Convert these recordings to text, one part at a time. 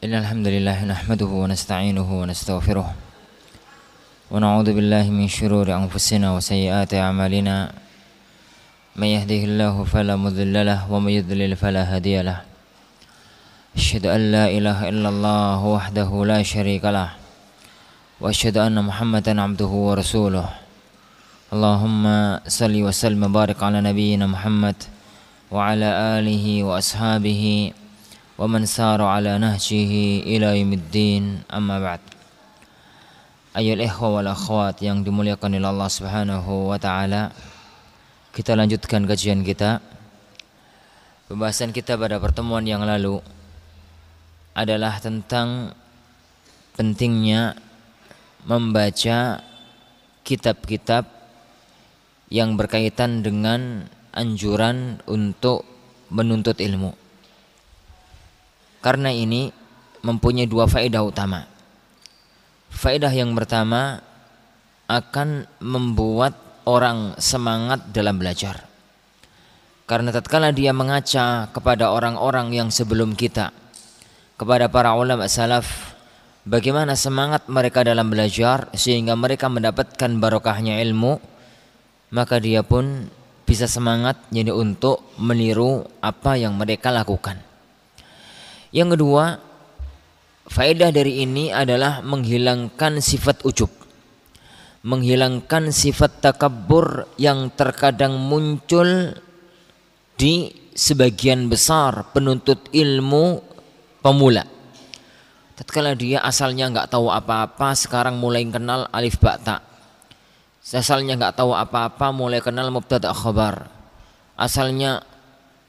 Innal hamdalillah nahmaduhu wa nasta'inuhu wa nastaghfiruh wa na'udzu billahi min shururi anfusina wa sayyiati a'malina may yahdihillahu fala mudilla lahu wa may yudlil fala hadiya lahu asyhadu an la ilaha illallah wahdahu la syarika lah wa asyhadu anna Muhammadan abduhu wa rasuluh. Allahumma salli wa sallim wa barik ala nabiyyina Muhammad wa ala alihi wa ashabihi wa man sara ala nahjihi ila yaumiddin, amma ba'd. Ayyuhal ikhwa wal akhwat yang dimuliakan oleh Allah Subhanahu wa taala, kita lanjutkan kajian kita. Pembahasan kita pada pertemuan yang lalu adalah tentang pentingnya membaca kitab-kitab yang berkaitan dengan anjuran untuk menuntut ilmu. Karena ini mempunyai dua faedah utama. Faedah yang pertama, akan membuat orang semangat dalam belajar. Karena tatkala dia mengaca kepada orang-orang yang sebelum kita, kepada para ulama salaf, bagaimana semangat mereka dalam belajar sehingga mereka mendapatkan barokahnya ilmu, maka dia pun bisa semangat jadi untuk meniru apa yang mereka lakukan. Yang kedua, faedah dari ini adalah menghilangkan sifat ujub, menghilangkan sifat takabbur yang terkadang muncul di sebagian besar penuntut ilmu pemula. Tatkala dia asalnya nggak tahu apa-apa, sekarang mulai kenal alif ba ta. Asalnya nggak tahu apa-apa, mulai kenal mubtada khabar. Asalnya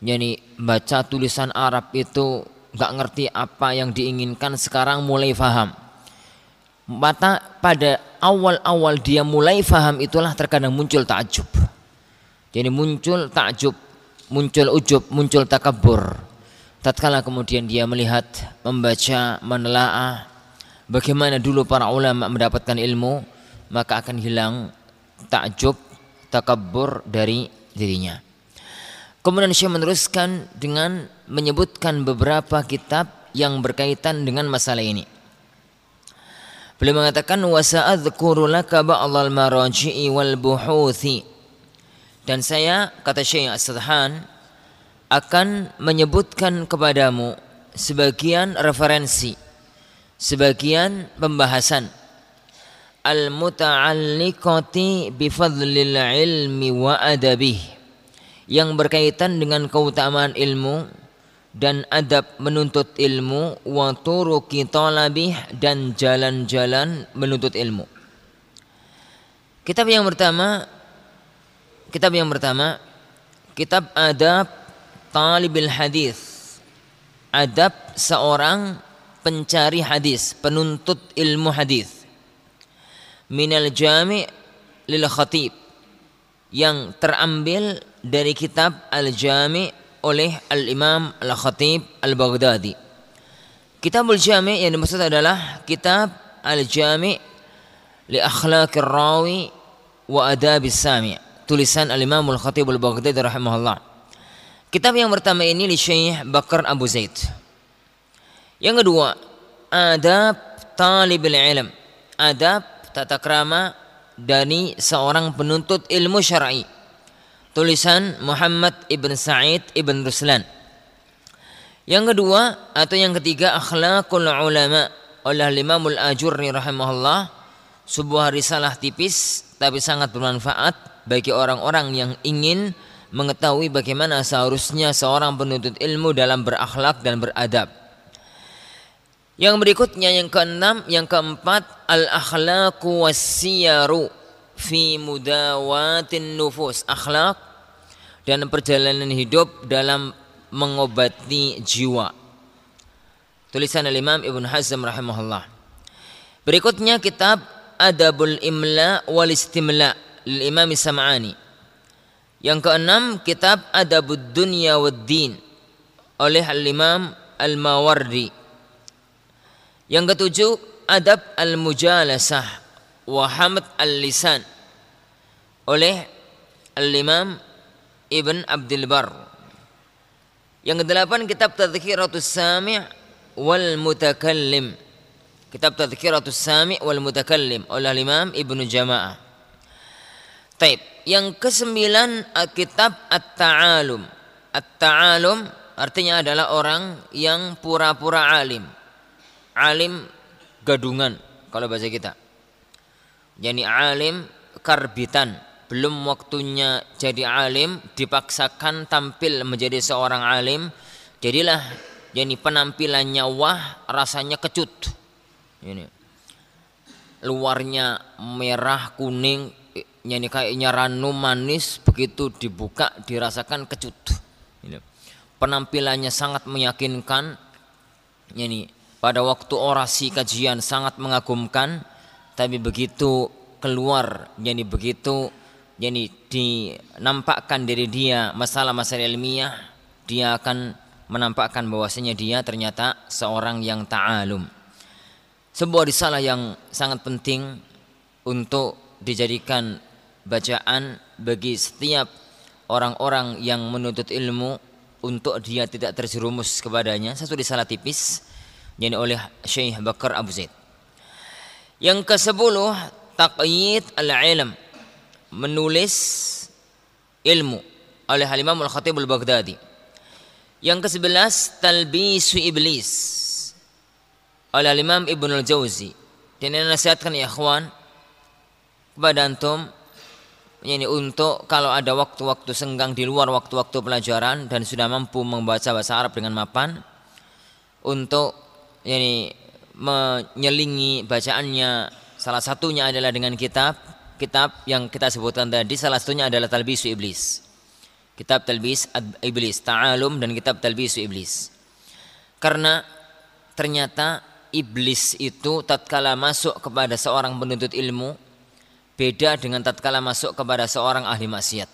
jadi baca tulisan Arab itu nggak ngerti apa yang diinginkan, sekarang mulai faham. Pada awal-awal dia mulai faham itulah terkadang muncul takjub. Jadi muncul takjub, muncul ujub, muncul takabbur. Tatkala kemudian dia melihat, membaca, menelaah bagaimana dulu para ulama mendapatkan ilmu, maka akan hilang takjub, takabbur dari dirinya. Kemudian Syekh meneruskan dengan menyebutkan beberapa kitab yang berkaitan dengan masalah ini. Beliau mengatakan wa sa'adhkuru laka ba'dhal maraji'i wal buhuthi, dan saya, kata Syekh As-Sadhan, akan menyebutkan kepadamu sebagian referensi, sebagian pembahasan al-muta'alliqati bifadlil ilmi wa adabih, yang berkaitan dengan keutamaan ilmu dan adab menuntut ilmu, wa turuqi talabih, dan jalan-jalan menuntut ilmu. Kitab yang pertama, kitab adab talibil hadis, adab seorang pencari hadis, penuntut ilmu hadis. Minal jami' lil khatib, yang terambil dari kitab Al-Jami' oleh Al-Imam Al-Khatib Al-Baghdadi. Kitabul Jami' yang dimaksud adalah kitab Al-Jami' li akhlaqir rawi wa adabis sami', tulisan Al-Imam Al-Khatib Al-Baghdadi rahimahullah. Kitab yang pertama ini li Syekh Bakar Abu Zaid. Yang kedua, adab talibil ilm, adab tata krama dari seorang penuntut ilmu syar'i, tulisan Muhammad ibn Sa'id ibn Ruslan. Yang kedua atau yang ketiga, akhlaqul ulama oleh Imam Al-Ajurri rahimahullah, sebuah risalah tipis tapi sangat bermanfaat bagi orang-orang yang ingin mengetahui bagaimana seharusnya seorang penuntut ilmu dalam berakhlak dan beradab. Yang berikutnya, yang keenam, yang keempat, al-akhlaqu was-siyaru fi mudawatin nufus, akhlak dan perjalanan hidup dalam mengobati jiwa, tulisan Imam Ibn Hazm rahimahullah. Berikutnya kitab Adabul Imla wal Istimla lil Imam Sam'ani. Yang keenam, kitab Adabud Dunya wad Din oleh Al-Imam Al-Mawardi. Yang ketujuh, Adab Al-Mujalasah wa Hamd Al-Lisan oleh Al-Imam Ibn Abdul Bar. Yang kedelapan, kitab Tadhkiratus Sami' wal Mutakallim. Kitab Tadhkiratus Sami' wal Mutakallim oleh Imam Ibnu Jama'ah. Taib. Yang kesembilan kitab At-Ta'alum. At-Ta'alum artinya adalah orang yang pura-pura alim. Alim gadungan kalau bahasa kita. Yani alim karbitan, belum waktunya jadi alim, dipaksakan tampil menjadi seorang alim, jadilah yani penampilannya wah, rasanya kecut. Ini luarnya merah kuning, yani kayaknya ranu manis, begitu dibuka dirasakan kecut. Ini penampilannya sangat meyakinkan, yani pada waktu orasi kajian sangat mengagumkan, tapi begitu keluar, yani begitu yani dinampakkan dari dia masalah-masalah ilmiah, dia akan menampakkan bahwasanya dia ternyata seorang yang ta'alum. Sebuah risalah yang sangat penting untuk dijadikan bacaan bagi setiap orang-orang yang menuntut ilmu, untuk dia tidak terjerumus kepadanya. Satu risalah tipis yang oleh Syekh Bakar Abu Zaid. Yang ke-10 Taqyid al-Ilm, menulis ilmu oleh Imam Al-Khatib Al-Baghdadi. Yang ke-11 Talbisu Iblis oleh Imam Ibnu Al-Jauzi. Dan ini nasihatkan ya ikhwan kepada antum, ini untuk kalau ada waktu-waktu senggang di luar waktu-waktu pelajaran dan sudah mampu membaca bahasa Arab dengan mapan, untuk ini menyelingi bacaannya. Salah satunya adalah dengan kitab yang kita sebutkan tadi. Salah satunya adalah Talbisu Iblis, kitab Talbis Iblis, Ta'alum, dan kitab Talbisu Iblis. Karena ternyata iblis itu tatkala masuk kepada seorang penuntut ilmu beda dengan tatkala masuk kepada seorang ahli maksiat.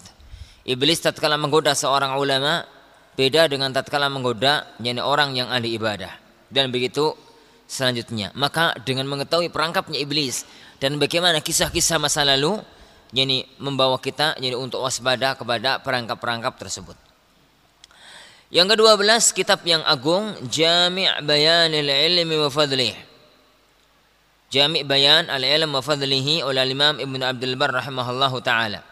Iblis tatkala menggoda seorang ulama beda dengan tatkala menggoda yani orang yang ahli ibadah, dan begitu selanjutnya. Maka dengan mengetahui perangkapnya iblis dan bagaimana kisah-kisah masa lalu, yani membawa kita jadi untuk waspada kepada perangkap-perangkap tersebut. Yang ke-12 kitab yang agung, Jami' Bayanil Ilmi wa Fadlih. Jami' Bayan al-Ilm wa Fadlihi oleh Imam Ibnu Abdul Barr rahimahullahu taala.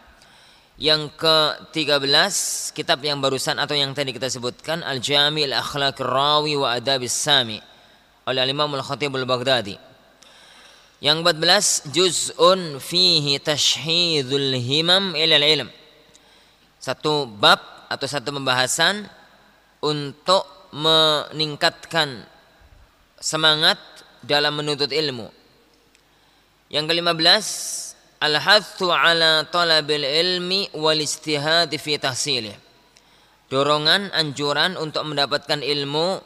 Yang ke-13 kitab yang barusan atau yang tadi kita sebutkan, Al-Jami' Al-Akhlaq Rawi wa Adabis Sami oleh Imam Al-Khatib Al-Baghdadi. Yang 14 Juz'un fihi tashhidul himam ilal ilm. Satu bab atau satu pembahasan untuk meningkatkan semangat dalam menuntut ilmu. Yang ke-15 al-hathu ala talabil ilmi wal istihad fi tahsilih. Dorongan, anjuran untuk mendapatkan ilmu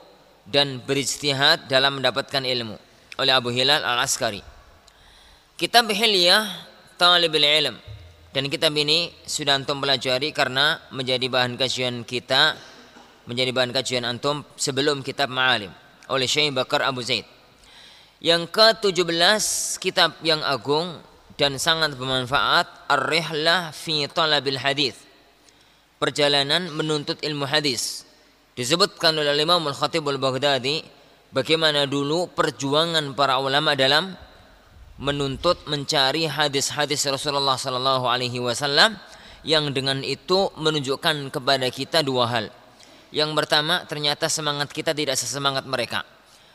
dan berijtihad dalam mendapatkan ilmu oleh Abu Hilal Al-Askari. Kitab Hilyah Talibul Ilm, dan kitab ini sudah antum pelajari karena menjadi bahan kajian kita, menjadi bahan kajian antum sebelum kitab Ma'alim oleh Syekh Bakar Abu Zaid. Yang ke-17 kitab yang agung dan sangat bermanfaat, Ar-Rihlah fi Talabil Hadis, perjalanan menuntut ilmu hadis. Disebutkan oleh Imam Al-Khatib Al-Baghdadi bagaimana dulu perjuangan para ulama dalam menuntut mencari hadis-hadis Rasulullah sallallahu alaihi wasallam, yang dengan itu menunjukkan kepada kita dua hal. Yang pertama, ternyata semangat kita tidak sesemangat mereka.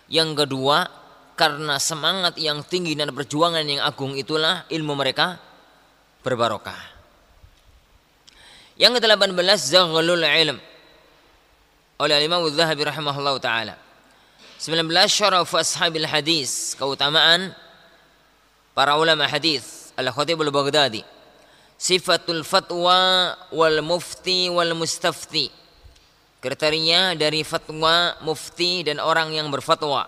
Yang kedua, karena semangat yang tinggi dan perjuangan yang agung itulah ilmu mereka berbarokah. Yang ke-18 Zaghlul Ilm oleh Imam Az-Zahabi rahimahullah taala. 19 Syaraf Ashabil Hadis, keutamaan para ulama hadis, Al-Khatib Al-Baghdadi. Sifatul fatwa wal mufti wal mustafti, kriteria dari fatwa, mufti, dan orang yang berfatwa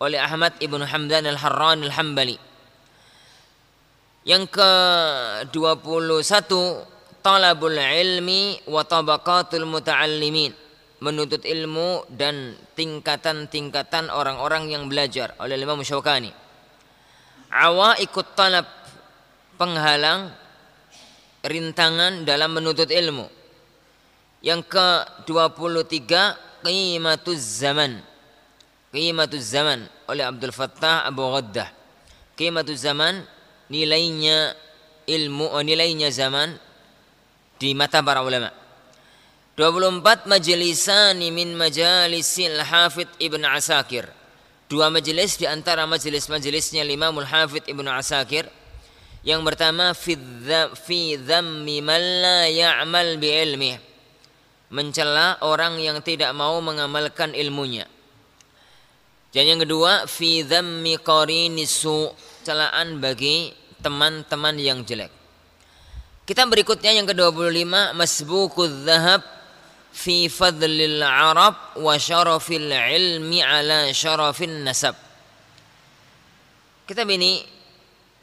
oleh Ahmad Ibn Hamdan Al-Harran Al-Hambali. Yang ke-21 Talabul Ilmi wa Tabaqatul Muta'allimin, menuntut ilmu dan tingkatan-tingkatan orang-orang yang belajar oleh Imam Syaukani. Awaiqut talab, penghalang, rintangan dalam menuntut ilmu. Yang ke-23 Qimatuz zaman, Qimatuz Zaman oleh Abdul Fattah Abu Ghaddah. Qimatuz Zaman, nilainya ilmu, nilainya zaman di mata para ulama. 24 majlisani min majalisil Hafidh Ibn Asakir. 2 majelis di antara majelis-majelisnya Imamul Hafidh Ibn Asakir. Yang pertama fi dhammi man la ya'mal bi ilmih, mencela orang yang tidak mau mengamalkan ilmunya. Dan yang kedua fi dhammi qarinisu, celaan bagi teman-teman yang jelek. Kitab berikutnya yang ke-25 Masbukudz Dzahab fi fadlil Arab wa syarafil ilmi ala syarafin nasab. Kitab ini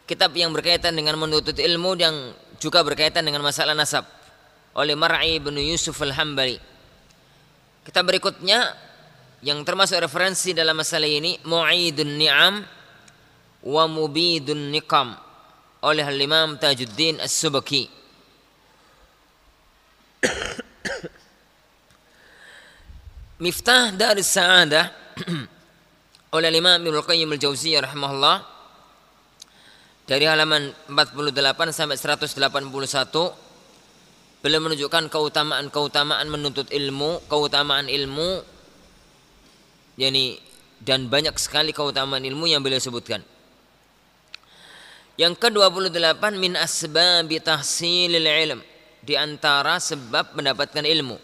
kitab yang berkaitan dengan menuntut ilmu yang juga berkaitan dengan masalah nasab oleh Mar'i bin Yusuf Al-Hambali. Kitab berikutnya yang termasuk referensi dalam masalah ini Mu'idun Ni'am wa Mubidun Niqam oleh Imam Tajuddin As-Subaki. Miftah Darus Sa'adah oleh Imam Ibnu Qayyim Al-Jauziyah rahimahullah, dari halaman 48 sampai 181 beliau menunjukkan keutamaan menuntut ilmu, keutamaan ilmu, yakni dan banyak sekali keutamaan ilmu yang beliau sebutkan. Yang ke-28 min asbabi tahsilil ilm, di antara sebab mendapatkan ilmu,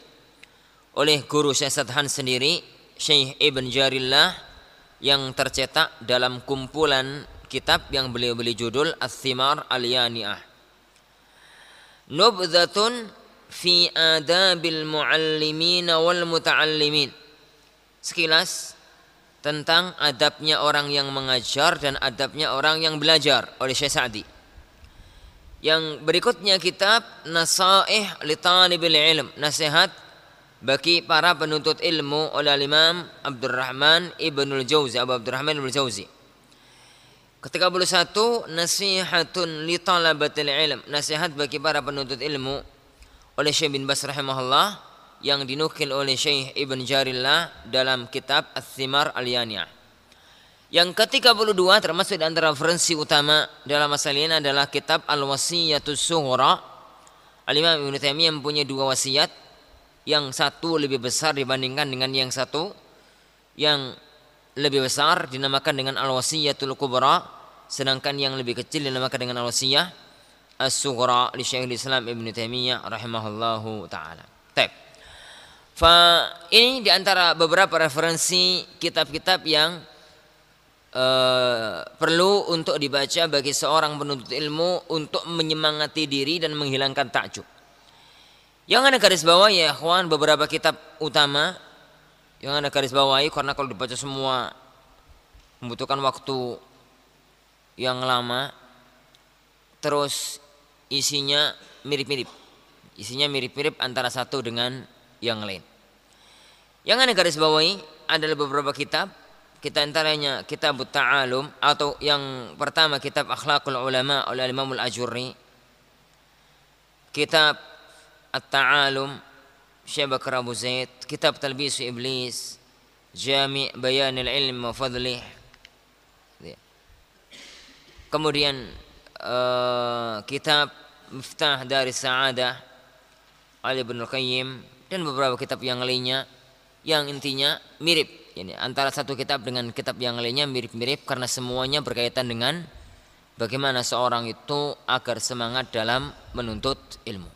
oleh guru Syekh Sadhan sendiri, Syekh Ibn Jarillah, yang tercetak dalam kumpulan kitab yang beliau beri judul Ats-Thimar Al-Yani'ah. Nubdhatun fi adabil muallimin wal muta'allimin, sekilas tentang adabnya orang yang mengajar dan adabnya orang yang belajar, oleh Syekh Sa'di. Yang berikutnya kitab Nasaih li Talibil Ilm, nasihat bagi para penuntut ilmu, oleh Imam Abdurrahman Ibnul Jauzi, Abu Abdurrahman Ibnul Jauzi. Ke-31 Nasihatun li Talabatil Ilm, nasihat bagi para penuntut ilmu, oleh Syekh bin Baz rahimahullah, yang dinukil oleh Syekh Ibn Jarillah dalam kitab Ats-Thimar Al-Yani'ah. Yang ke-32 termasuk di antara referensi utama dalam masalah ini adalah kitab Al-Wasiyatus Sughra. Al-Imam Ibnu Taimiyah mempunyai 2 wasiat, yang satu lebih besar dibandingkan dengan yang satu. Yang lebih besar dinamakan dengan Al-Wasiyatul Kubra, sedangkan yang lebih kecil dinamakan dengan Al-Wasiyah As-Sughra li Syekhul Islam Ibnu Taimiyah rahimahullahu taala. Ini di antara beberapa referensi kitab-kitab yang perlu untuk dibaca bagi seorang penuntut ilmu untuk menyemangati diri dan menghilangkan takjub. Yang Anda garis bawahi ya ikhwan, beberapa kitab utama yang Anda garis bawahi, karena kalau dibaca semua membutuhkan waktu yang lama, terus isinya mirip-mirip antara satu dengan yang lain. Yang Anda garis bawahi adalah beberapa kitab. Kita antaranya kitab Ta'alum, atau yang pertama kitab Akhlaqul Ulama oleh Imam Al-Ajurri, kitab At-Ta'alum Syekh Bakar Abu Zaid, kitab Talbis Iblis, Jami' Bayanil Ilm wa Fadlih. Kemudian kitab Miftah Darus Sa'adah oleh Ibnu Qayyim, dan beberapa kitab yang lainnya yang intinya mirip. Ini antara satu kitab dengan kitab yang lainnya mirip-mirip karena semuanya berkaitan dengan bagaimana seorang itu agar semangat dalam menuntut ilmu.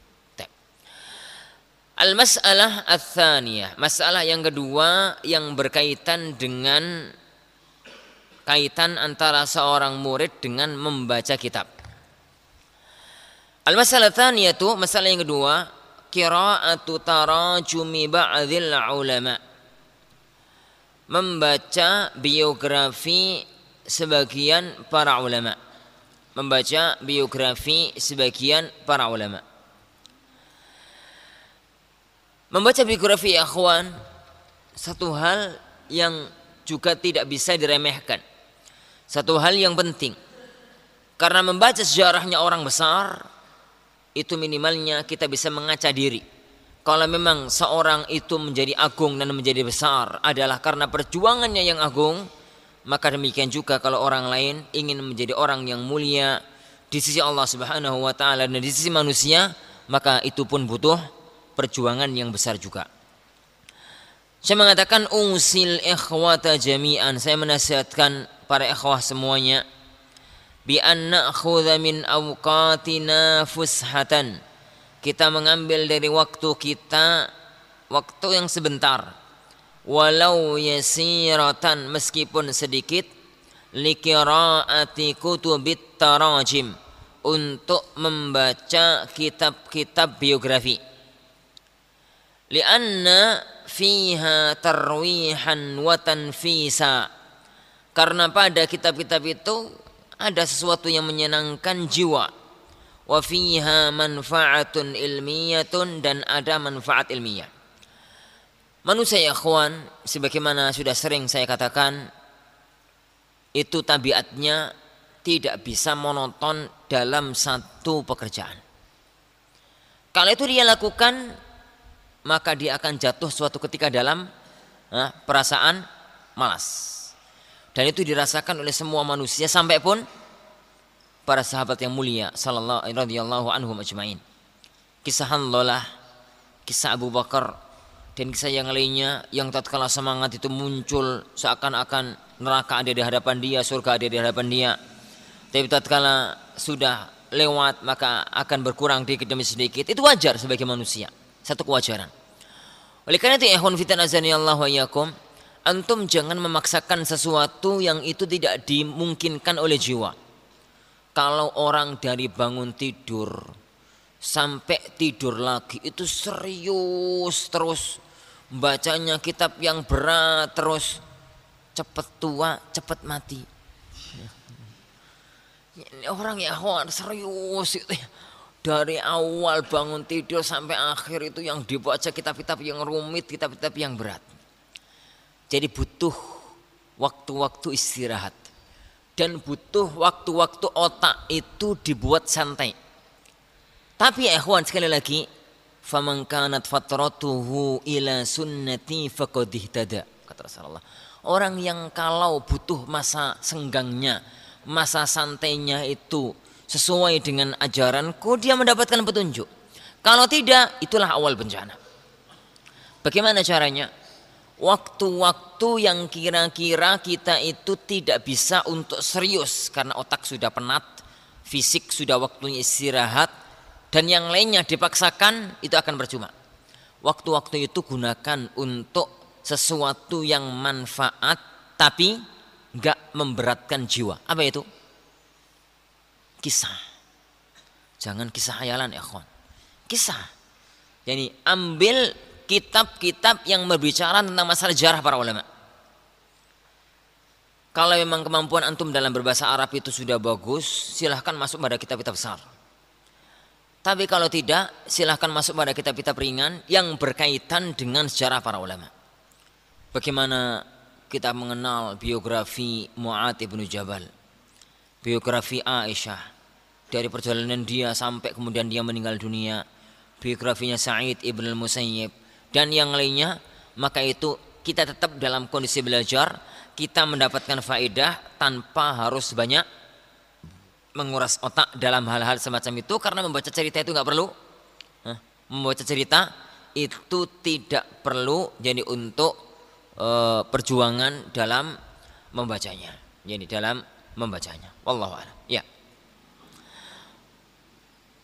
Al-mas'alah ats-tsaniyah, masalah yang kedua yang berkaitan dengan kaitan antara seorang murid dengan membaca kitab. Al-masalah tsaniyah itu masalah yang kedua, qira'atu tarajumi ba'dil ulama, membaca biografi sebagian para ulama, membaca biografi sebagian para ulama. Membaca biografi ya akhwan, satu hal yang juga tidak bisa diremehkan, satu hal yang penting. Karena membaca sejarahnya orang besar, itu minimalnya kita bisa mengaca diri Kalau memang seorang itu menjadi agung dan menjadi besar adalah karena perjuangannya yang agung, maka demikian juga kalau orang lain ingin menjadi orang yang mulia di sisi Allah Subhanahu wa taala dan di sisi manusia, maka itu pun butuh perjuangan yang besar juga. Saya mengatakan usil ikhwata jami'an, saya menasihatkan para ikhwah semuanya, bi an na'khudha min awqatina fushatan, kita mengambil dari waktu kita waktu yang sebentar, walau yasiratan, meskipun sedikit, liqiraati kutubit tarajim, untuk membaca kitab-kitab biografi. Lianna fiha tarwihan wa tanfisa, karena pada kitab-kitab itu ada sesuatu yang menyenangkan jiwa. Wa fiha manfaatun ilmiyatun, dan ada manfaat ilmiah. Manusia ya ikhwan, sebagaimana sudah sering saya katakan, itu tabiatnya tidak bisa monoton dalam satu pekerjaan. Kalau itu dia lakukan, maka dia akan jatuh suatu ketika dalam perasaan malas. Dan itu dirasakan oleh semua manusia, sampai pun para sahabat yang mulia sallallahu radhiyallahu anhum ajmain. Kisah Hanzalah, kisah Abu Bakar, dan kisah yang lainnya yang tatkala semangat itu muncul seakan-akan neraka ada di hadapan dia, surga ada di hadapan dia. Tapi tatkala sudah lewat maka akan berkurang dikit demi sedikit. Itu wajar sebagai manusia, satu kewajaran. Oleh karena itu ikhwan fillah azanillahu wa iyyakum, antum jangan memaksakan sesuatu yang itu tidak dimungkinkan oleh jiwa. Kalau orang dari bangun tidur sampai tidur lagi itu serius terus, bacanya kitab yang berat terus, cepat tua cepat mati. Orang ya serius itu ya. Dari awal bangun tidur sampai akhir itu yang dibaca kitab-kitab yang rumit, kitab-kitab yang berat. Jadi butuh waktu-waktu istirahat, dan butuh waktu-waktu otak itu dibuat santai. Tapi ya ikhwan, sekali lagi, faman kanat fatratuhu ila sunnati faqad ihtada, kata Rasulullah. Orang yang kalau butuh masa senggangnya, masa santainya itu sesuai dengan ajaranku, dia mendapatkan petunjuk. Kalau tidak, itulah awal bencana. Bagaimana caranya? Waktu-waktu yang kira-kira kita itu tidak bisa untuk serius karena otak sudah penat, fisik sudah waktunya istirahat, dan yang lainnya dipaksakan, itu akan percuma. Waktu-waktu itu gunakan untuk sesuatu yang manfaat tapi enggak memberatkan jiwa. Apa itu? Kisah. Jangan kisah hayalan ya ikhwan. Kisah. Jadi ambil kitab-kitab yang berbicara tentang masalah sejarah para ulama. Kalau memang kemampuan antum dalam berbahasa Arab itu sudah bagus, silahkan masuk pada kitab-kitab besar. Tapi kalau tidak, silahkan masuk pada kitab-kitab ringan yang berkaitan dengan sejarah para ulama. Bagaimana kita mengenal biografi Mu'adz ibn Jabal, biografi Aisyah, dari perjalanan dia sampai kemudian dia meninggal dunia, biografinya Sa'id ibn al-Musayyib, dan yang lainnya, maka itu kita tetap dalam kondisi belajar, kita mendapatkan faedah tanpa harus banyak menguras otak dalam hal-hal semacam itu, karena membaca cerita itu nggak perlu. Membaca cerita itu tidak perlu jadi untuk perjuangan dalam membacanya. Jadi dalam membacanya. Wallahu a'lam. Ya.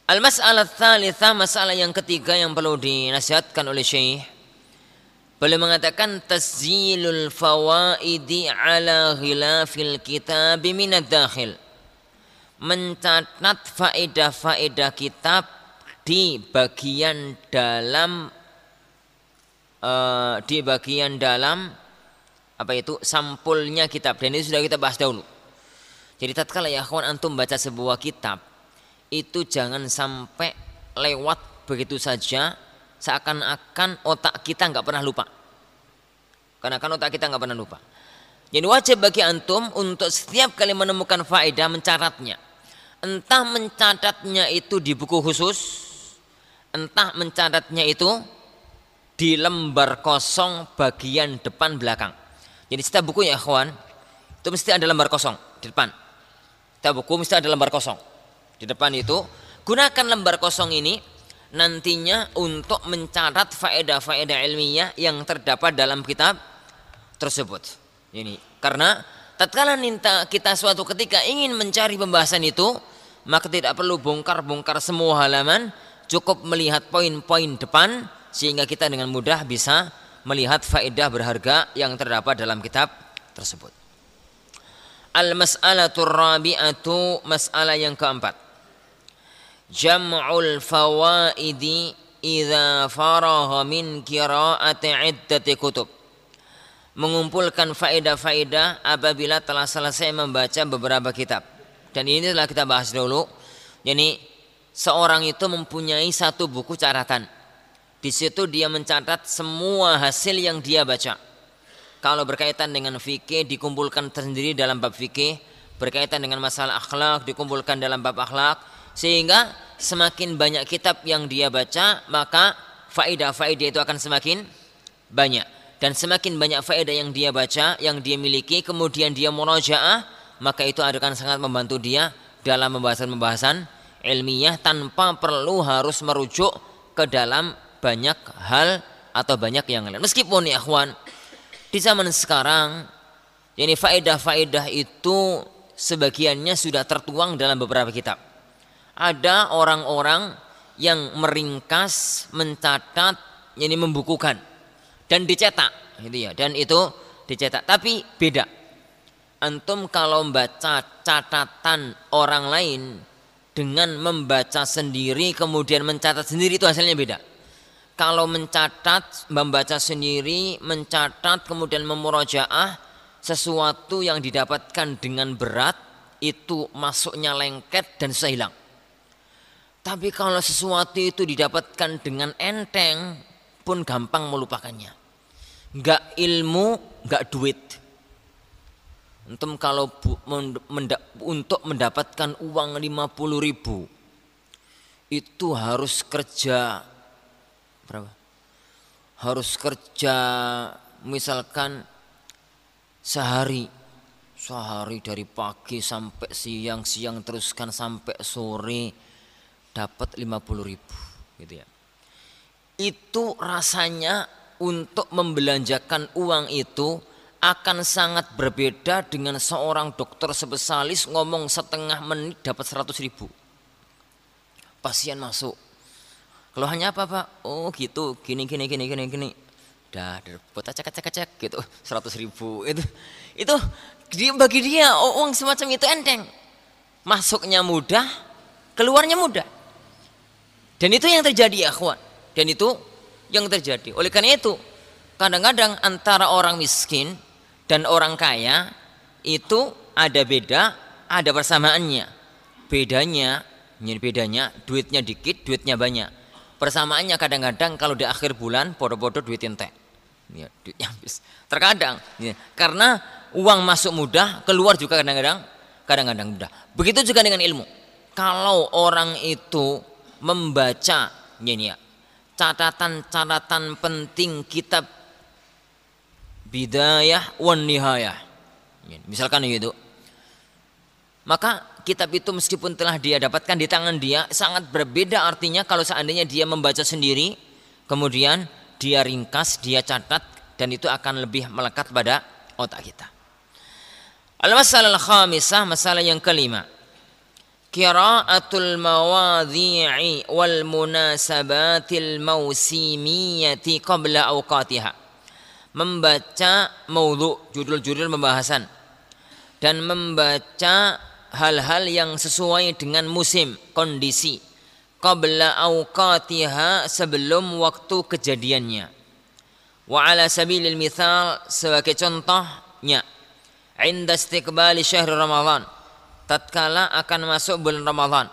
Al-mas'alah tsalitsa, masalah yang ketiga yang perlu dinasihatkan oleh Syekh, beliau mengatakan tasjilul fawaidi ala ghilafil kitab min ad-dakhil. Mencatat faedah-faedah kitab di bagian dalam apa itu sampulnya kitab, dan ini sudah kita bahas dahulu. Jadi tatkala ya kawan antum baca sebuah kitab, itu jangan sampai lewat begitu saja, seakan-akan otak kita nggak pernah lupa. Karena kan otak kita nggak pernah lupa. Jadi wajib bagi antum untuk setiap kali menemukan faedah mencatatnya. Entah mencatatnya itu di buku khusus, entah mencatatnya itu di lembar kosong bagian depan belakang. Jadi setiap buku ya ikhwan itu mesti ada lembar kosong di depan. Setiap buku mesti ada lembar kosong di depan itu. Gunakan lembar kosong ini nantinya untuk mencatat faedah-faedah ilmiah yang terdapat dalam kitab tersebut. Ini karena tatkala kita suatu ketika ingin mencari pembahasan itu, maka tidak perlu bongkar-bongkar semua halaman, cukup melihat poin-poin depan sehingga kita dengan mudah bisa melihat faedah berharga yang terdapat dalam kitab tersebut. Al-mas'alatur rabi'atu, masalah yang keempat. Jam'ul fawaidi idza faragha min qira'ati iddati kutub. Mengumpulkan faedah-faedah apabila telah selesai membaca beberapa kitab. Dan ini telah kita bahas dulu. Jadi seorang itu mempunyai satu buku catatan. Di situ dia mencatat semua hasil yang dia baca. Kalau berkaitan dengan fikih dikumpulkan tersendiri dalam bab fikih, berkaitan dengan masalah akhlak dikumpulkan dalam bab akhlak, sehingga semakin banyak kitab yang dia baca, maka faedah-faedah itu akan semakin banyak. Dan semakin banyak faedah yang dia baca, yang dia miliki, kemudian dia murajaah, maka itu akan sangat membantu dia dalam pembahasan-pembahasan ilmiah tanpa perlu harus merujuk ke dalam banyak hal atau banyak yang lain. Meskipun ya ikhwan, di zaman sekarang ini faedah-faedah itu sebagiannya sudah tertuang dalam beberapa kitab. Ada orang-orang yang meringkas, mencatat, ini membukukan dan dicetak, gitu ya. Dan itu dicetak, tapi beda. Antum kalau membaca catatan orang lain dengan membaca sendiri kemudian mencatat sendiri itu hasilnya beda. Kalau mencatat, membaca sendiri, mencatat kemudian memurajaah, sesuatu yang didapatkan dengan berat itu masuknya lengket dan susah hilang. Tapi kalau sesuatu itu didapatkan dengan enteng pun gampang melupakannya. Enggak ilmu, enggak duit. Antum kalau untuk mendapatkan uang 50.000 itu harus kerja berapa? Harus kerja misalkan sehari dari pagi sampai siang teruskan sampai sore dapat 50.000 gitu ya. Itu rasanya untuk membelanjakan uang itu akan sangat berbeda dengan seorang dokter spesialis ngomong setengah menit dapat 100.000. Pasien masuk, keluhannya apa Pak? Oh gitu, gini. Dah buat cek gitu 100.000 itu bagi dia uang semacam itu enteng, masuknya mudah, keluarnya mudah. Dan itu yang terjadi ya akhwan. Dan itu yang terjadi. Oleh karena itu kadang-kadang antara orang miskin dan orang kaya itu ada beda, ada persamaannya. Bedanya duitnya dikit, duitnya banyak. Persamaannya kadang-kadang kalau di akhir bulan bodoh-bodoh duit entek. Ya, duitnya habis. Terkadang ya, karena uang masuk mudah, keluar juga kadang-kadang mudah. Begitu juga dengan ilmu. Kalau orang itu membaca ini ya, catatan-catatan penting kitab Bidayah wan Nihayah, misalkan gitu, maka kitab itu meskipun telah dia dapatkan di tangan dia sangat berbeda artinya kalau seandainya dia membaca sendiri kemudian dia ringkas, dia catat, dan itu akan lebih melekat pada otak kita. Al-masalah al-khamisah, masalah yang kelima, qira'atul mawadhi'i wal munasabatil mausimiyati qabla awqatiha. Membaca maudhu, judul-judul pembahasan, dan membaca hal-hal yang sesuai dengan musim, kondisi, qabla awqatiha, sebelum waktu kejadiannya. Wa ala sabilil mithal, sebagai contohnya, inda istiqbali syahr Ramadan, tatkala akan masuk bulan Ramadan,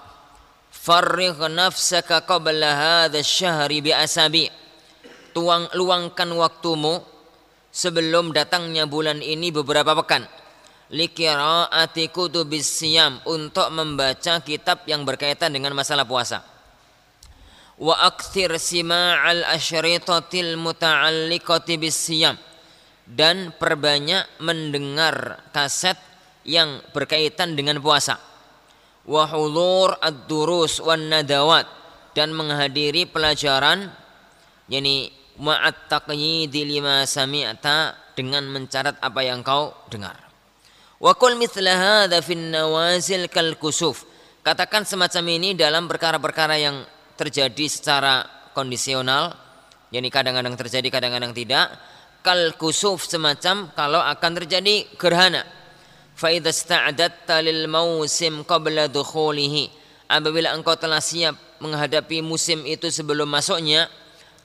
farrigh nafsaka qabla hadha syahri bi asabi, luangkan waktumu sebelum datangnya bulan ini beberapa pekan, liqira'ati kutubis siyam, untuk membaca kitab yang berkaitan dengan masalah puasa, wa akthir sima'al asyritatil muta'alliqati bisiyam, dan perbanyak mendengar kaset yang berkaitan dengan puasa, wa hudur ad-durus wan nadawat, dan menghadiri pelajaran, yakni ma'at taqyidi lima sami'ta, dengan mencatat apa yang kau dengar. Wa qul mithla hadza fin nawazil kal kusuf, katakan semacam ini dalam perkara-perkara yang terjadi secara kondisional, yakni kadang-kadang terjadi kadang-kadang tidak, kal kusuf, semacam kalau akan terjadi gerhana. Fa idza sta'adatta lil mausim qabla dukhulihi, apabila engkau telah siap menghadapi musim itu sebelum masuknya,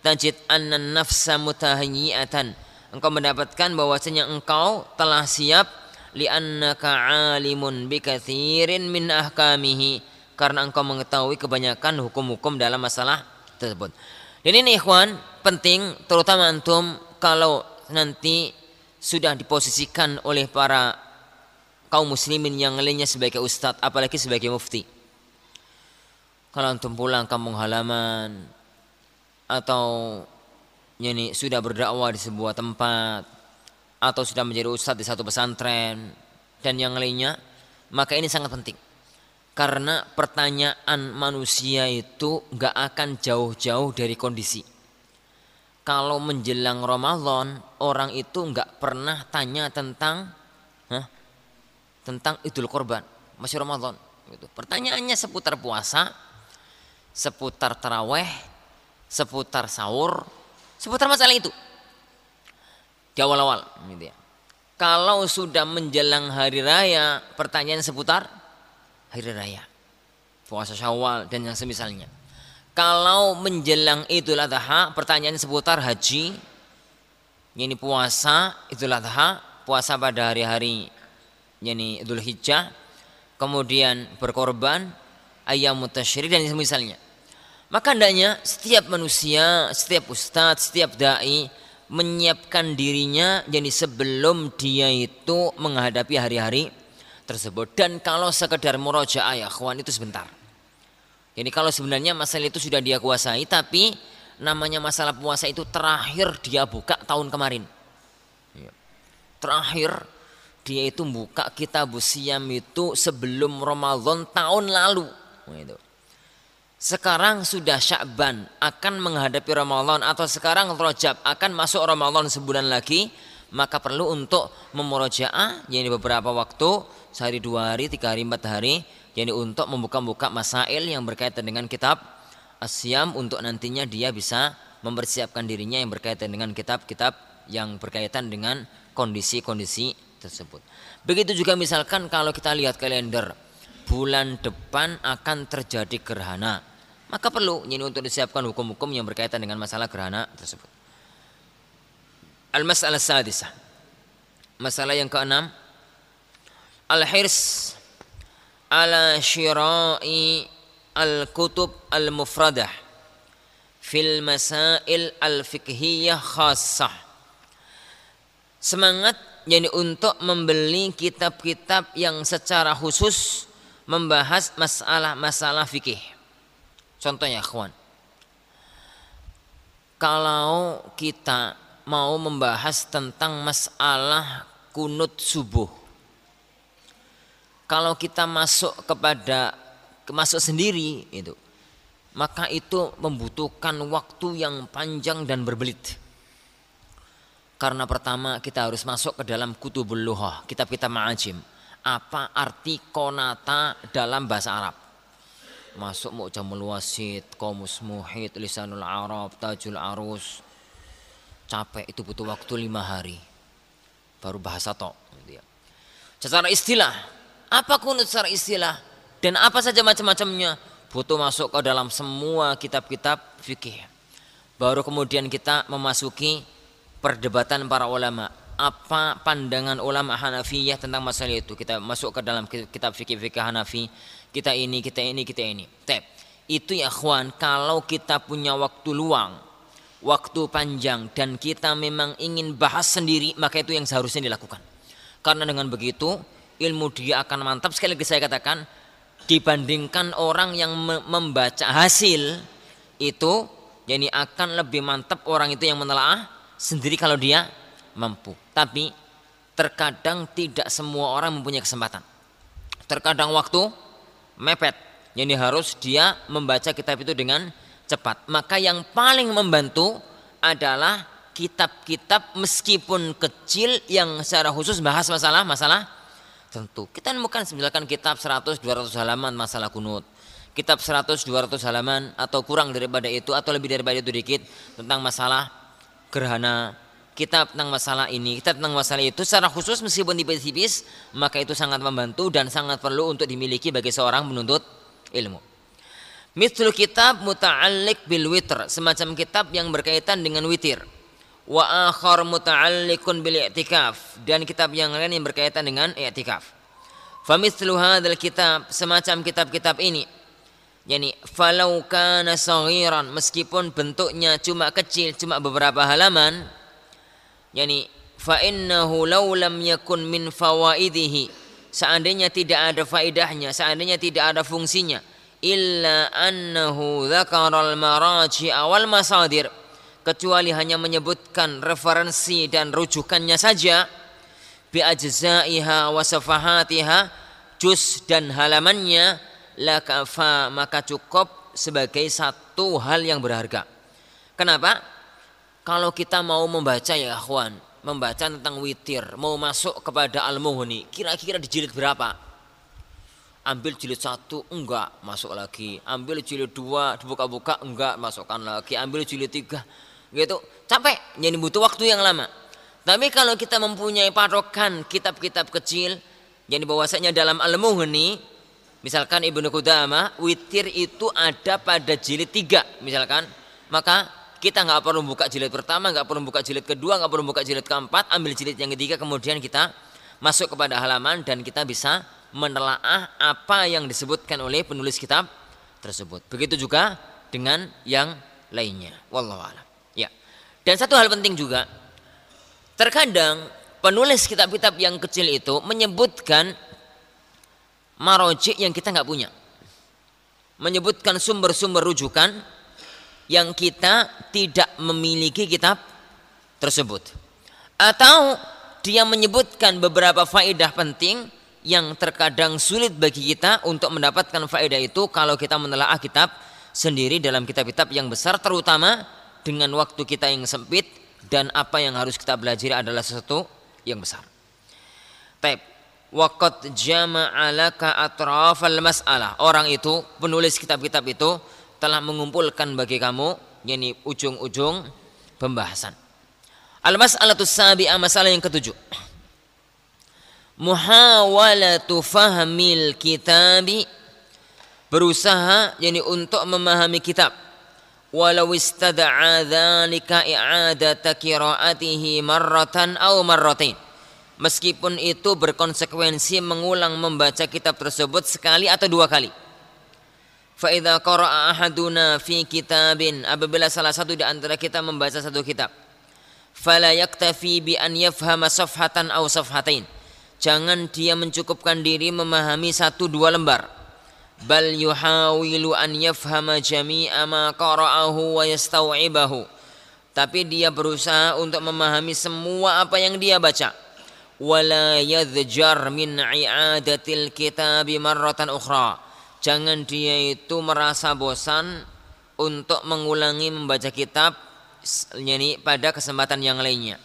tajid anna nafsa mutahayyi'atan, engkau mendapatkan bahwasanya engkau telah siap, li'annaka 'alimun bikatsirin min ahkamihi, karena engkau mengetahui kebanyakan hukum-hukum dalam masalah tersebut. Dan ini ikhwan penting, terutama antum kalau nanti sudah diposisikan oleh para kaum muslimin yang lainnya sebagai ustadz, apalagi sebagai mufti. Kalau antum pulang kampung halaman atau yani sudah berdakwah di sebuah tempat atau sudah menjadi ustadz di satu pesantren dan yang lainnya, maka ini sangat penting. Karena pertanyaan manusia itu gak akan jauh-jauh dari kondisi. Kalau menjelang Ramadan, orang itu gak pernah tanya tentang Idul Korban, masih Ramadan gitu. Pertanyaannya seputar puasa, seputar taraweh, seputar sahur, seputar masalah itu di awal-awal gitu ya. Kalau sudah menjelang hari raya, pertanyaan seputar hari raya, puasa Syawal dan yang semisalnya. Kalau menjelang Idul Adha, pertanyaan seputar haji, ini puasa Idul Adha, puasa pada hari-hari yani Dzul Hijjah, kemudian berkorban, ayyamut tasyrik dan semisalnya. Maka hendaknya setiap manusia, setiap ustadz, setiap dai menyiapkan dirinya jadi sebelum dia itu menghadapi hari-hari tersebut. Dan kalau sekedar murojaah ya kawan, itu sebentar. Jadi kalau sebenarnya masalah itu sudah dia kuasai, tapi namanya masalah puasa itu terakhir dia buka tahun kemarin. Terakhir dia itu buka kitabus siyam itu sebelum Ramadan tahun lalu. Sekarang sudah Sya'ban, akan menghadapi Ramadan, atau sekarang Rajab akan masuk Ramadan sebulan lagi, maka perlu untuk memurojaah, yakni beberapa waktu, sehari, 2 hari, 3 hari, 4 hari, yakni untuk membuka-buka masail yang berkaitan dengan kitab as-siyam, untuk nantinya dia bisa mempersiapkan dirinya yang berkaitan dengan kitab-kitab yang berkaitan dengan kondisi-kondisi tersebut. Begitu juga misalkan kalau kita lihat kalender, bulan depan akan terjadi gerhana, maka perlu ini untuk disiapkan hukum-hukum yang berkaitan dengan masalah gerhana tersebut. Al-mas'alah sadisah, masalah yang keenam, al-hirs ala syira'i al-kutub al-mufradah fil masail al-fiqhiyah khassah. Semangat yakni untuk membeli kitab-kitab yang secara khusus membahas masalah-masalah fikih. Contohnya kawan, kalau kita mau membahas tentang masalah kunut subuh, kalau kita masuk sendiri itu, maka itu membutuhkan waktu yang panjang dan berbelit. Karena pertama kita harus masuk ke dalam kutubul lughah, kitab-kitab ma'ajim. Apa arti konata dalam bahasa Arab? Masuk Mu'jamul Wasit, Qamus Muhit, Lisanul Arab, Tajul Arus. Capek, itu butuh waktu 5 hari. Baru bahasa tok. Secara istilah, apa kunut secara istilah? Dan apa saja macam-macamnya? Butuh masuk ke dalam semua kitab-kitab fikih. Baru kemudian kita memasuki perdebatan para ulama, apa pandangan ulama Hanafiyah tentang masalah itu. Kita masuk ke dalam kitab fikih Hanafi, kita ini. Itu ya ikhwan, kalau kita punya waktu luang, waktu panjang, dan kita memang ingin bahas sendiri, maka itu yang seharusnya dilakukan. Karena dengan begitu ilmu dia akan mantap. Sekali lagi saya katakan, dibandingkan orang yang membaca hasil itu yani akan lebih mantap orang itu yang menelaah sendiri kalau dia mampu. Tapi terkadang tidak semua orang mempunyai kesempatan. Terkadang waktu mepet, jadi harus dia membaca kitab itu dengan cepat. Maka yang paling membantu adalah kitab-kitab meskipun kecil yang secara khusus bahas masalah tentu. Kita bukan misalkan kitab 100-200 halaman masalah kunut, kitab 100-200 halaman atau kurang daripada itu atau lebih daripada itu dikit tentang masalah gerhana, kitab tentang masalah ini, kitab tentang masalah itu secara khusus meskipun tipis-tipis, maka itu sangat membantu dan sangat perlu untuk dimiliki bagi seorang penuntut ilmu. Mithlu kitab muta'alliq bil witr, semacam kitab yang berkaitan dengan witir. Wa akhar muta'alliqun bil i'tikaf, dan kitab yang lain yang berkaitan dengan i'tikaf. Fa mithlu hadzal kitab, semacam kitab-kitab ini, yani falau kana saghiran, meskipun bentuknya cuma kecil, cuma beberapa halaman, yani fa innahu law lam yakun min fawaidihi, seandainya tidak ada faedahnya, seandainya tidak ada fungsinya, illa annahu dzakara al maraji' wal masadir, kecuali hanya menyebutkan referensi dan rujukannya saja, bi ajza'iha wa safahatiha, juz dan halamannya, la kafa, maka cukup sebagai satu hal yang berharga. Kenapa? Kalau kita mau membaca ya akhwan, membaca tentang witir, mau masuk kepada Al-Mughni, kira-kira di jilid berapa? Ambil jilid 1, enggak, masuk lagi. Ambil jilid 2, dibuka-buka, enggak, masukkan lagi. Ambil jilid 3, gitu. Capek, jadi butuh waktu yang lama. Tapi kalau kita mempunyai patokan kitab-kitab kecil, jadi bahwasanya dalam Al-Mughni, misalkan Ibnu Qudamah, witir itu ada pada jilid 3 misalkan, maka kita nggak perlu buka jilid pertama, nggak perlu buka jilid kedua, nggak perlu buka jilid keempat, ambil jilid yang ketiga, kemudian kita masuk kepada halaman dan kita bisa menelaah apa yang disebutkan oleh penulis kitab tersebut. Begitu juga dengan yang lainnya. Wallahu a'lam. Ya. Dan satu hal penting juga, terkadang penulis kitab-kitab yang kecil itu menyebutkan marojik yang kita nggak punya, menyebutkan sumber-sumber rujukan yang kita tidak memiliki kitab tersebut, atau dia menyebutkan beberapa faedah penting yang terkadang sulit bagi kita untuk mendapatkan faedah itu kalau kita menelaah kitab sendiri dalam kitab-kitab yang besar, terutama dengan waktu kita yang sempit dan apa yang harus kita belajar adalah sesuatu yang besar. Baik. Waqad jama'a laka atrafal mas'alah, orang itu, penulis kitab-kitab itu telah mengumpulkan bagi kamu yakni ujung-ujung pembahasan. Al-mas'alatus sabi'ah, masalah yang ketujuh. Muhawalatu fahmil kitabi, berusaha yakni untuk memahami kitab, walau istada'a dzalika i'adata qira'atihi marratan aw marratain, meskipun itu berkonsekuensi mengulang membaca kitab tersebut sekali atau 2 kali. Fa idza qara'a ahaduna fi kitabin, apabila salah satu di antara kita membaca satu kitab, fala yaktafi bi an yafhama safhatan aw safhatain, jangan dia mencukupkan diri memahami 1-2 lembar, bal yuhawilu an yafhama jami'a ma qara'ahu wa yastau'ibahu, tapi dia berusaha untuk memahami semua apa yang dia baca. Wala yadhjar min i'adatil kitabi marratan ukhra, jangan dia itu merasa bosan untuk mengulangi membaca kitab yani pada kesempatan yang lainnya.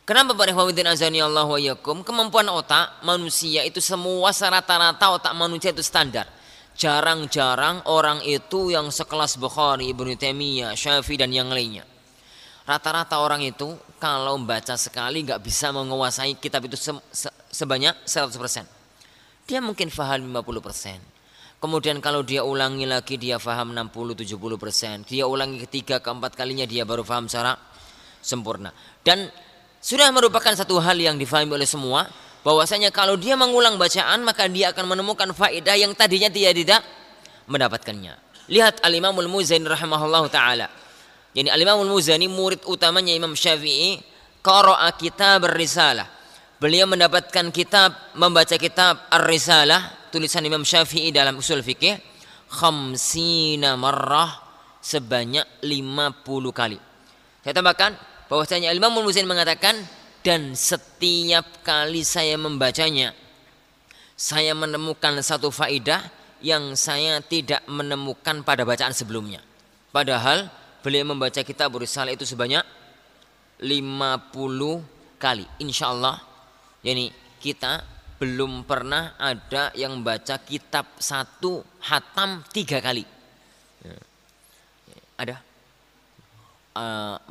Kenapa Pak Ikhwanuddin azani Allah wa yakum? Kemampuan otak manusia itu semua rata-rata otak manusia itu standar. Jarang-jarang orang itu yang sekelas Bukhari, Ibnu Taimiyah, Syafi'i dan yang lainnya. Rata-rata orang itu kalau membaca sekali nggak bisa menguasai kitab itu sebanyak 100%. Dia mungkin faham 50%. Kemudian kalau dia ulangi lagi dia faham 60-70%. Dia ulangi ketiga, keempat kalinya dia baru faham secara sempurna. Dan sudah merupakan satu hal yang difahami oleh semua, bahwasanya kalau dia mengulang bacaan maka dia akan menemukan faedah yang tadinya dia tidak mendapatkannya. Lihat Al-Imamul Muzani rahimahullahu taala. Yani Al-Imamul Muzani murid utamanya Imam Syafi'i, qara'a kitab Ar-Risalah. Beliau mendapatkan kitab, membaca kitab Ar-Risalah tulisan Imam Syafi'i dalam usul fikih 50 marrah, sebanyak 50 kali. Saya tambahkan bahwasanya Imam Al-Muzani mengatakan, dan setiap kali saya membacanya, saya menemukan satu faedah yang saya tidak menemukan pada bacaan sebelumnya. Padahal beliau membaca kitab Risalah itu sebanyak 50 kali. Insya Allah, yani kita belum pernah ada yang baca kitab satu hatam 3 kali. Ada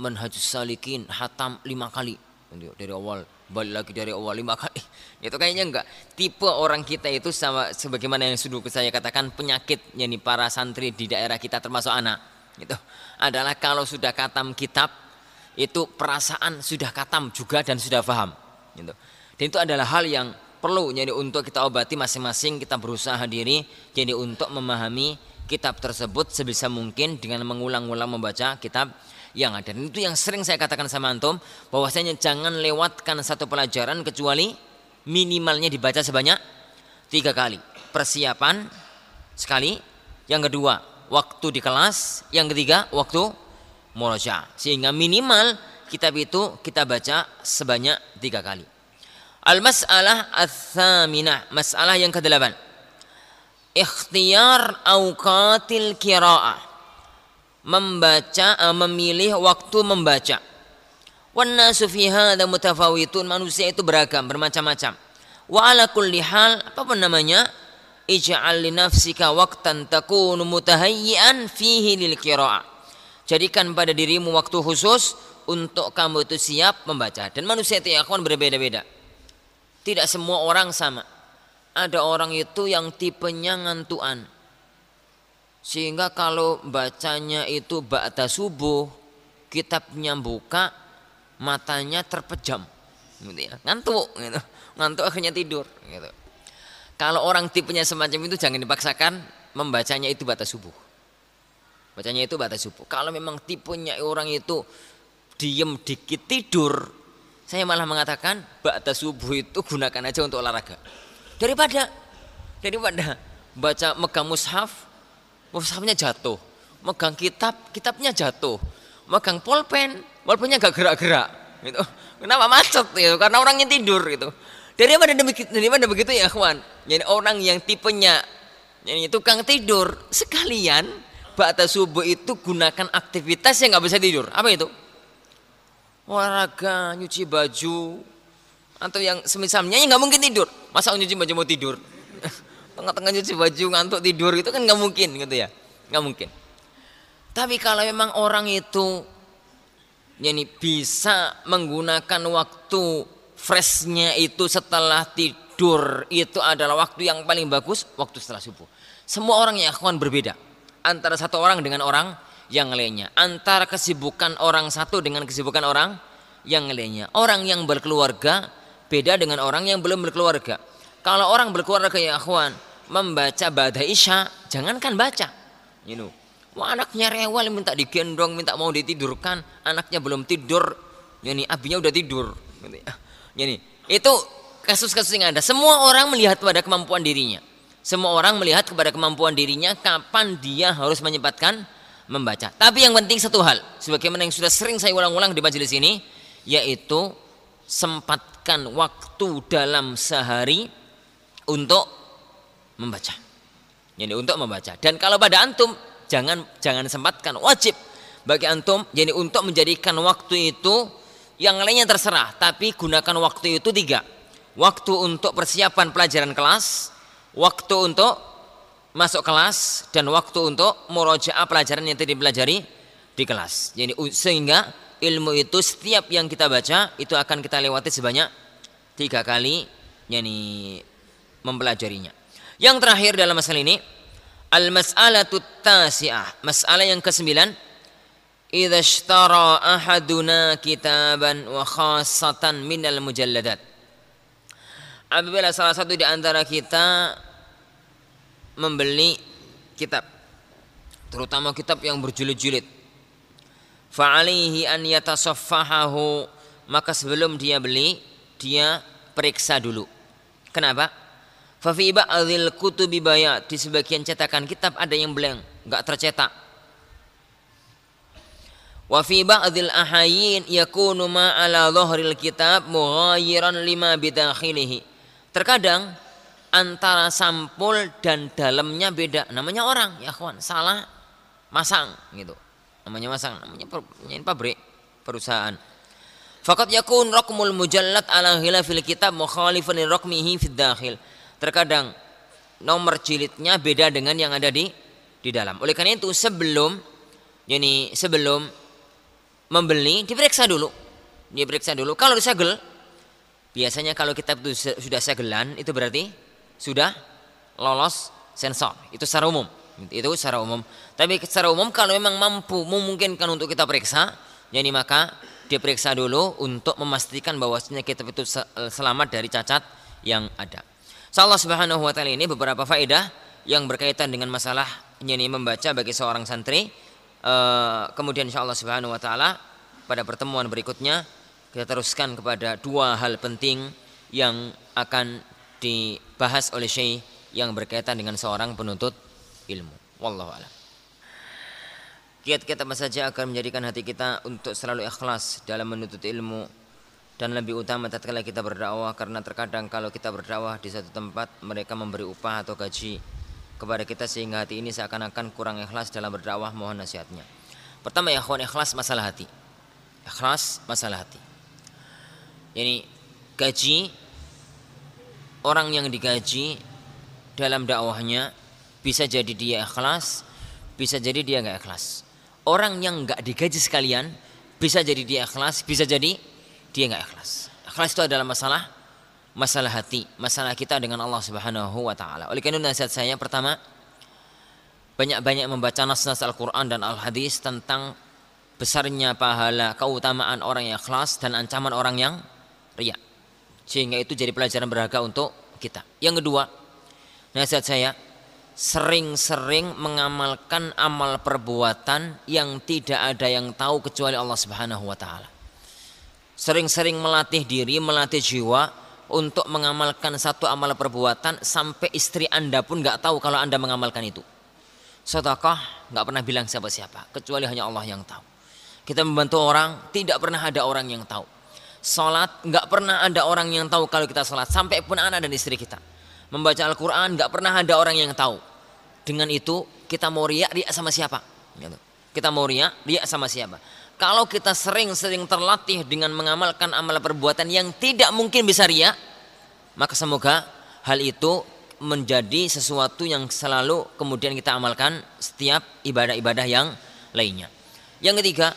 Manhajus Salikin hatam 5 kali dari awal, balik lagi dari awal 5 kali. Itu kayaknya enggak. Tipe orang kita itu sama sebagaimana yang sudah saya katakan, penyakit yani para santri di daerah kita termasuk anak itu adalah kalau sudah khatam kitab itu perasaan sudah khatam juga dan sudah paham gitu. Dan itu adalah hal yang perlu jadi untuk kita obati masing-masing. Kita berusaha diri jadi untuk memahami kitab tersebut sebisa mungkin dengan mengulang-ulang membaca kitab yang ada. Dan itu yang sering saya katakan sama antum, bahwasanya jangan lewatkan satu pelajaran kecuali minimalnya dibaca sebanyak 3 kali. Persiapan sekali, yang kedua waktu di kelas, yang ketiga waktu murajaah. Sehingga minimal kitab itu kita baca sebanyak 3 kali. Al-mas'alah ats-tsaminah, masalah yang ke-8. Ikhtiyar awqatil qiraah, membaca, memilih waktu membaca. Wan nasu fi hadza mutafawitun, manusia itu beragam, bermacam-macam. Wa ala kulli hal, apa namanya? Ij'al li nafsika waqtan takunu mutahayyi'an fihi lil qiraah. Jadikan pada dirimu waktu khusus untuk kamu itu siap membaca. Dan manusia itu ya akan berbeda-beda. Tidak semua orang sama. Ada orang itu yang tipenya ngantuan, sehingga kalau bacanya itu ba'da subuh, kitabnya buka, matanya terpejam, gitu ya. Ngantuk, gitu. Ngantuk akhirnya tidur. Gitu. Kalau orang tipenya semacam itu jangan dipaksakan membacanya itu ba'da subuh. Bacanya itu ba'da subuh. Kalau memang tipenya orang itu diem dikit tidur, saya malah mengatakan ba'da subuh itu gunakan aja untuk olahraga. Daripada baca megang mushafnya jatuh, megang kitabnya jatuh, megang pulpennya gak gerak-gerak gitu. Kenapa macet gitu? Karena orangnya tidur gitu. Daripada begitu ya kawan, jadi orang yang tipenya ini tukang tidur, sekalian ba'da subuh itu gunakan aktivitas yang gak bisa tidur. Apa itu? Olahraga, nyuci baju, atau yang semisalnya yang nggak mungkin tidur. Masa nyuci baju mau tidur? Tengah-tengah nyuci baju ngantuk tidur itu kan nggak mungkin gitu ya, nggak mungkin. Tapi kalau memang orang itu yani bisa menggunakan waktu freshnya itu setelah tidur, itu adalah waktu yang paling bagus, waktu setelah subuh. Semua orang yang akan berbeda antara satu orang dengan orang yang lainnya, antara kesibukan orang satu dengan kesibukan orang yang lainnya. Orang yang berkeluarga beda dengan orang yang belum berkeluarga. Kalau orang berkeluarga ya akhwan, membaca ba'da isya, jangankan baca. Wah, anaknya rewel minta digendong, minta mau ditidurkan, anaknya belum tidur, abinya udah tidur. Itu kasus-kasus yang ada. Semua orang melihat pada kemampuan dirinya. Semua orang melihat kepada kemampuan dirinya kapan dia harus menyempatkan membaca. Tapi yang penting satu hal, sebagaimana yang sudah sering saya ulang-ulang di majelis ini, yaitu sempatkan waktu dalam sehari untuk membaca. Jadi untuk membaca. Dan kalau pada antum jangan sempatkan, wajib bagi antum jadi untuk menjadikan waktu itu, yang lainnya terserah, tapi gunakan waktu itu 3. Waktu untuk persiapan pelajaran kelas, waktu untuk masuk kelas, dan waktu untuk murojaah pelajaran yang tadi dipelajari di kelas. Jadi sehingga ilmu itu setiap yang kita baca itu akan kita lewati sebanyak 3 kali mempelajarinya. Yang terakhir dalam masalah ini, al-mas'alatut tasi'ah, masalah yang ke-9, idza ishtara ahaduna kitaban wa khassatan minal mujalladat. Apabila salah satu di antara kita membeli kitab, terutama kitab yang berjilid-jilid, fa'alaihi an yatasaffahahu, maka sebelum dia beli dia periksa dulu. Kenapa? Fa fi ba'dhil kutubi bayat, di sebagian cetakan kitab ada yang blank, enggak tercetak. Wa fi ba'dil ahayin yakunu ma ala dhahril kitab mughayyiran lima bidakhilihi. Terkadang antara sampul dan dalamnya beda. Namanya orang, ya kawan, salah masang gitu. Namanya masang, namanya pabrik, perusahaan. Faqad yakun raqmul mujallad ala khilafil kitab mukhalifan li raqmihi fid dakhil. Terkadang nomor jilidnya beda dengan yang ada di dalam. Oleh karena itu sebelum membeli diperiksa dulu. Kalau disegel, biasanya kalau kitab itu sudah segelan itu berarti sudah lolos sensor. Itu secara umum. Tapi secara umum kalau memang memungkinkan untuk kita periksa, maka diperiksa dulu untuk memastikan bahwasanya kitab itu selamat dari cacat yang ada. Allah Subhanahu wa taala ini beberapa faedah yang berkaitan dengan masalah membaca bagi seorang santri. Kemudian insyaallah Subhanahu wa taala pada pertemuan berikutnya kita teruskan kepada dua hal penting yang akan dibahas oleh Syekh yang berkaitan dengan seorang penuntut ilmu. Wallahu a'lam. Kiat-kiat apa saja akan menjadikan hati kita untuk selalu ikhlas dalam menuntut ilmu, dan lebih utama tatkala kita berdakwah, karena terkadang kalau kita berdakwah di satu tempat mereka memberi upah atau gaji kepada kita sehingga hati ini seakan-akan kurang ikhlas dalam berdakwah. Mohon nasihatnya. Pertama ya ikhwan, ikhlas masalah hati. Yani gaji, orang yang digaji dalam dakwahnya bisa jadi dia ikhlas, bisa jadi dia nggak ikhlas. Orang yang nggak digaji sekalian bisa jadi dia ikhlas, bisa jadi dia nggak ikhlas. Ikhlas itu adalah masalah hati, masalah kita dengan Allah Subhanahu wa taala. Oleh karena itu nasihat saya pertama, banyak-banyak membaca nas-nas Al-Qur'an dan Al-Hadis tentang besarnya pahala, keutamaan orang yang ikhlas dan ancaman orang yang riya. Sehingga itu jadi pelajaran berharga untuk kita. Yang kedua, nasihat saya, sering-sering mengamalkan amal perbuatan yang tidak ada yang tahu kecuali Allah Subhanahu wa taala. Sering-sering melatih diri, melatih jiwa untuk mengamalkan satu amal perbuatan sampai istri Anda pun nggak tahu kalau Anda mengamalkan itu. Sedekah nggak pernah bilang siapa-siapa kecuali hanya Allah yang tahu. Kita membantu orang tidak pernah ada orang yang tahu. Salat nggak pernah ada orang yang tahu kalau kita salat, sampai pun anak dan istri kita. Membaca Al-Quran nggak pernah ada orang yang tahu. Dengan itu kita mau riya sama siapa? Kita mau riya sama siapa? Kalau kita sering-sering terlatih dengan mengamalkan amal perbuatan yang tidak mungkin bisa riya, maka semoga hal itu menjadi sesuatu yang selalu kemudian kita amalkan setiap ibadah-ibadah yang lainnya. Yang ketiga,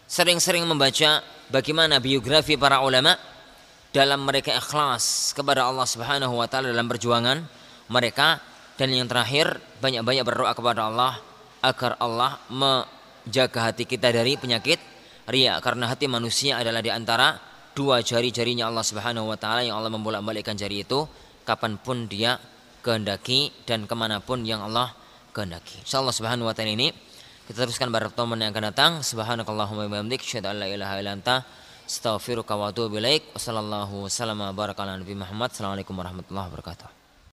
sering-sering membaca bagaimana biografi para ulama dalam mereka ikhlas kepada Allah Subhanahu wa taala dalam perjuangan mereka. Dan yang terakhir, banyak-banyak berdoa kepada Allah agar Allah menjaga hati kita dari penyakit riya, karena hati manusia adalah di antara dua jari-jarinya Allah Subhanahu wa taala yang Allah membolak-balikkan jari itu kapanpun dia kehendaki dan kemanapun yang Allah kehendaki. Insyaallah Subhanahu wa taala ini kita teruskan pada pertemuan yang akan datang. Subhanakallahumma wa bihamdik, asyhadu an la ilaha illa anta, astaghfiruka wa atubu ilaik. Wassallallahu wasallam baraka ala nabi Muhammad. Assalamualaikum warahmatullahi wabarakatuh.